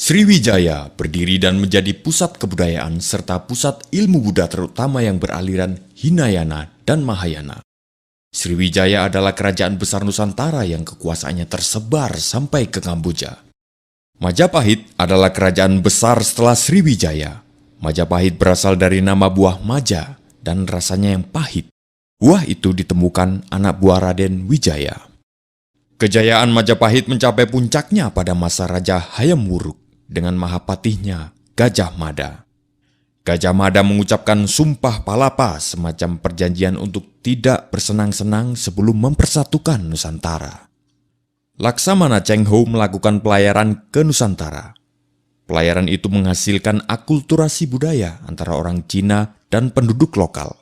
Sriwijaya berdiri dan menjadi pusat kebudayaan serta pusat ilmu Buddha terutama yang beraliran Hinayana dan Mahayana. Sriwijaya adalah kerajaan besar Nusantara yang kekuasaannya tersebar sampai ke Kamboja. Majapahit adalah kerajaan besar setelah Sriwijaya. Majapahit berasal dari nama buah maja dan rasanya yang pahit. Buah itu ditemukan anak buah Raden Wijaya. Kejayaan Majapahit mencapai puncaknya pada masa Raja Hayam Wuruk dengan mahapatihnya Gajah Mada. Gajah Mada mengucapkan sumpah palapa, semacam perjanjian untuk tidak bersenang-senang sebelum mempersatukan Nusantara. Laksamana Cheng Ho melakukan pelayaran ke Nusantara. Pelayaran itu menghasilkan akulturasi budaya antara orang Cina dan penduduk lokal.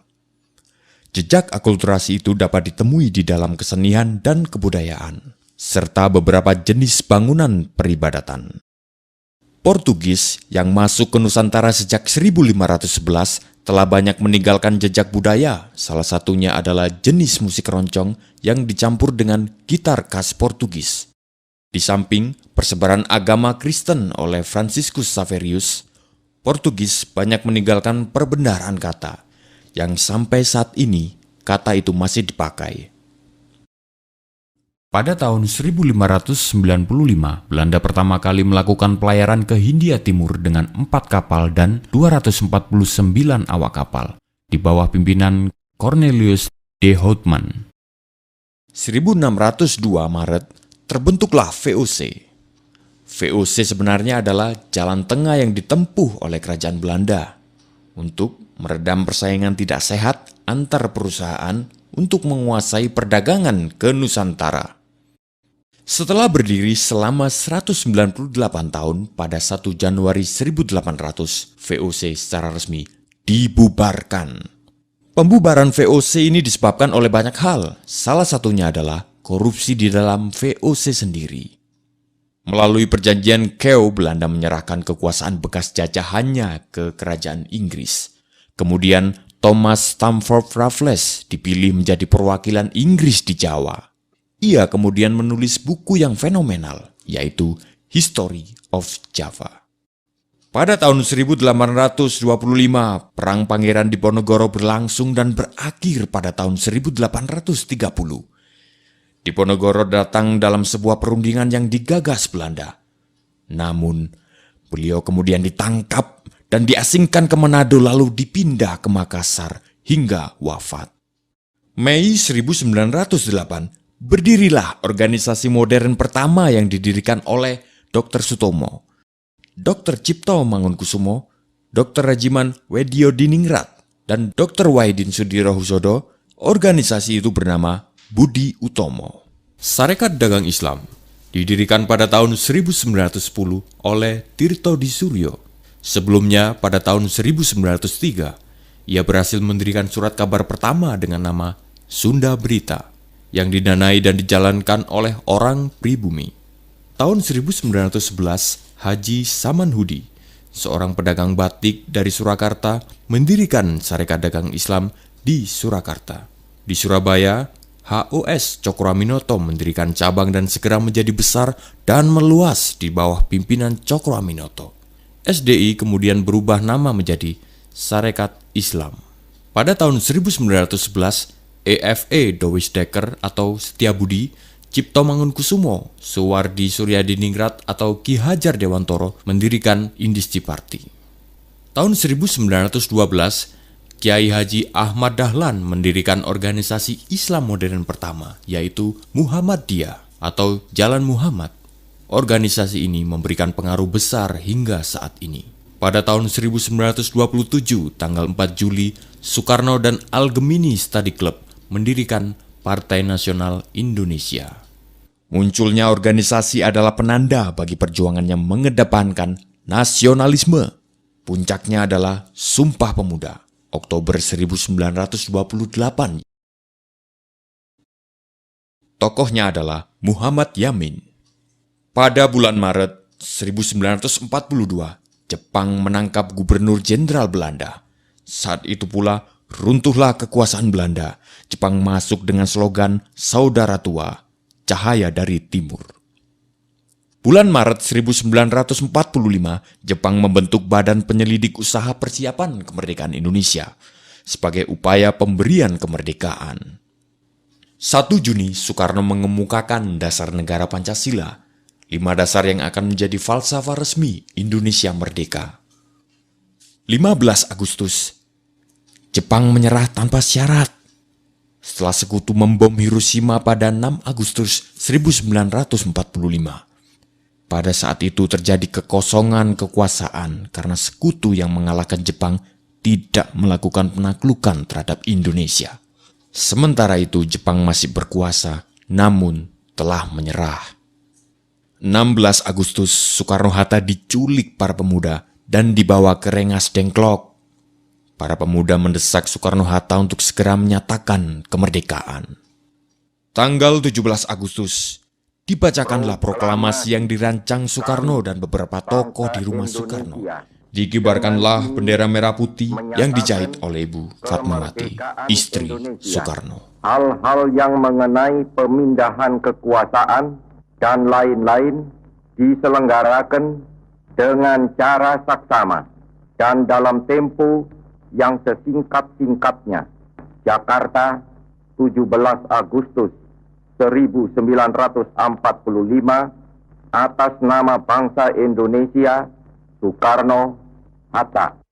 Jejak akulturasi itu dapat ditemui di dalam kesenian dan kebudayaan, serta beberapa jenis bangunan peribadatan. Portugis yang masuk ke Nusantara sejak 1511 telah banyak meninggalkan jejak budaya. Salah satunya adalah jenis musik roncong yang dicampur dengan gitar khas Portugis. Di samping persebaran agama Kristen oleh Franciscus Xaverius, Portugis banyak meninggalkan perbendaharaan kata, yang sampai saat ini kata itu masih dipakai. Pada tahun 1595, Belanda pertama kali melakukan pelayaran ke Hindia Timur dengan 4 kapal dan 249 awak kapal di bawah pimpinan Cornelius de Houtman. 1602 Maret terbentuklah VOC. VOC sebenarnya adalah jalan tengah yang ditempuh oleh kerajaan Belanda untuk meredam persaingan tidak sehat antar perusahaan untuk menguasai perdagangan ke Nusantara. Setelah berdiri selama 198 tahun, pada 1 Januari 1800, VOC secara resmi dibubarkan. Pembubaran VOC ini disebabkan oleh banyak hal, salah satunya adalah korupsi di dalam VOC sendiri. Melalui perjanjian Kew, Belanda menyerahkan kekuasaan bekas jajahannya ke kerajaan Inggris. Kemudian Thomas Stamford Raffles dipilih menjadi perwakilan Inggris di Jawa. Ia kemudian menulis buku yang fenomenal, yaitu History of Java. Pada tahun 1825, Perang Pangeran Diponegoro berlangsung dan berakhir pada tahun 1830. Diponegoro datang dalam sebuah perundingan yang digagas Belanda. Namun, beliau kemudian ditangkap dan diasingkan ke Manado lalu dipindah ke Makassar hingga wafat. Mei 1908, berdirilah organisasi modern pertama yang didirikan oleh Dr. Sutomo, Dr. Cipto Mangunkusumo, Dr. Rajiman Wediodiningrat, dan Dr. Wahidin Sudirohusodo. Organisasi itu bernama Budi Utomo. Sarekat Dagang Islam didirikan pada tahun 1910 oleh Tirto Di Suryo. Sebelumnya pada tahun 1903, ia berhasil mendirikan surat kabar pertama dengan nama Sunda Berita, yang didanai dan dijalankan oleh orang pribumi. Tahun 1911, Haji Samanhudi, seorang pedagang batik dari Surakarta, mendirikan Sarekat Dagang Islam di Surakarta. Di Surabaya, HOS Cokroaminoto mendirikan cabang dan segera menjadi besar dan meluas di bawah pimpinan Cokroaminoto. SDI kemudian berubah nama menjadi Sarekat Islam. Pada tahun 1911, EFE Dowish Dekker atau Setiabudi, Cipto Mangunkusumo, Suwardi Suryadiningrat atau Ki Hajar Dewantoro mendirikan Indisci Party. Tahun 1912, Kiai Haji Ahmad Dahlan mendirikan organisasi Islam modern pertama, yaitu Muhammadiyah atau Jalan Muhammad. Organisasi ini memberikan pengaruh besar hingga saat ini. Pada tahun 1927, tanggal 4 Juli, Soekarno dan Al-Gemini Study Club mendirikan Partai Nasional Indonesia. Munculnya organisasi adalah penanda bagi perjuangan yang mengedepankan nasionalisme. Puncaknya adalah Sumpah Pemuda, Oktober 1928. Tokohnya adalah Muhammad Yamin. Pada bulan Maret 1942, Jepang menangkap Gubernur Jenderal Belanda. Saat itu pula runtuhlah kekuasaan Belanda. Jepang masuk dengan slogan Saudara Tua, Cahaya dari Timur. Bulan Maret 1945, Jepang membentuk Badan Penyelidik Usaha Persiapan Kemerdekaan Indonesia sebagai upaya pemberian kemerdekaan. 1 Juni, Soekarno mengemukakan dasar negara Pancasila, 5 dasar yang akan menjadi falsafah resmi Indonesia merdeka. 15 Agustus, Jepang menyerah tanpa syarat setelah sekutu membom Hiroshima pada 6 Agustus 1945. Pada saat itu terjadi kekosongan kekuasaan karena sekutu yang mengalahkan Jepang tidak melakukan penaklukan terhadap Indonesia. Sementara itu Jepang masih berkuasa, namun telah menyerah. 16 Agustus, Soekarno-Hatta diculik para pemuda dan dibawa ke Rengas Dengklok. Para pemuda mendesak Soekarno-Hatta untuk segera menyatakan kemerdekaan. Tanggal 17 Agustus, dibacakanlah proklamasi yang dirancang Soekarno dan beberapa tokoh di rumah Soekarno. Dikibarkanlah bendera merah putih yang dijahit oleh Ibu Fatmawati, istri Soekarno. Hal-hal yang mengenai pemindahan kekuasaan dan lain-lain diselenggarakan dengan cara saksama dan dalam tempo yang sesingkat-singkatnya. Jakarta, 17 Agustus 1945, atas nama bangsa Indonesia, Soekarno-Hatta.